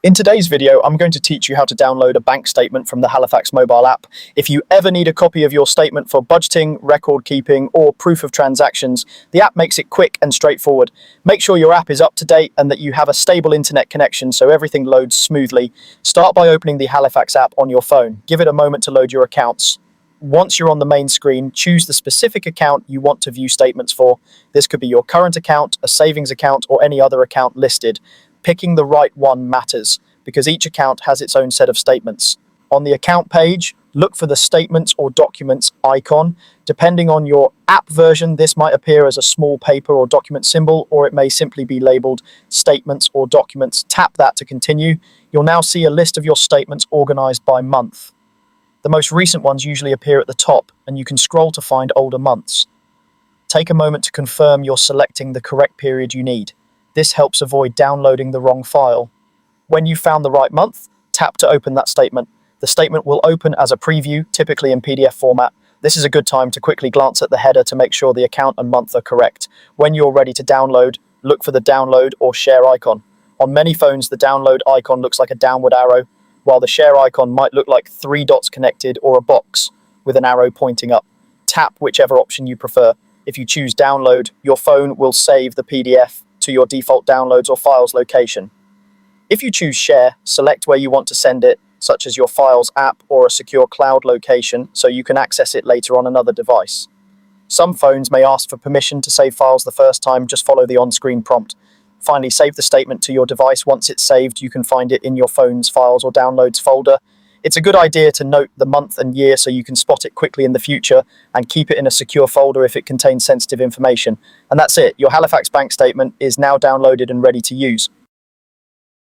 In today's video, I'm going to teach you how to download a bank statement from the Halifax mobile app. If you ever need a copy of your statement for budgeting, record keeping, or proof of transactions, the app makes it quick and straightforward. Make sure your app is up to date and that you have a stable internet connection so everything loads smoothly. Start by opening the Halifax app on your phone. Give it a moment to load your accounts. Once you're on the main screen, choose the specific account you want to view statements for. This could be your current account, a savings account, or any other account listed. Picking the right one matters because each account has its own set of statements. On the account page, look for the Statements or Documents icon. Depending on your app version, this might appear as a small paper or document symbol, or it may simply be labeled Statements or Documents. Tap that to continue. You'll now see a list of your statements organized by month. The most recent ones usually appear at the top, and you can scroll to find older months. Take a moment to confirm you're selecting the correct period you need. This helps avoid downloading the wrong file. When you've found the right month, tap to open that statement. The statement will open as a preview, typically in PDF format. This is a good time to quickly glance at the header to make sure the account and month are correct. When you're ready to download, look for the download or share icon. On many phones, the download icon looks like a downward arrow, while the share icon might look like 3 dots connected or a box with an arrow pointing up. Tap whichever option you prefer. If you choose download, your phone will save the PDF to your default downloads or files location. If you choose share, select where you want to send it, such as your files app or a secure cloud location, so you can access it later on another device. Some phones may ask for permission to save files the first time. Just follow the on-screen prompt. Finally, save the statement to your device. Once it's saved, you can find it in your phone's files or downloads folder. It's a good idea to note the month and year so you can spot it quickly in the future and keep it in a secure folder if it contains sensitive information. And that's it. Your Halifax bank statement is now downloaded and ready to use.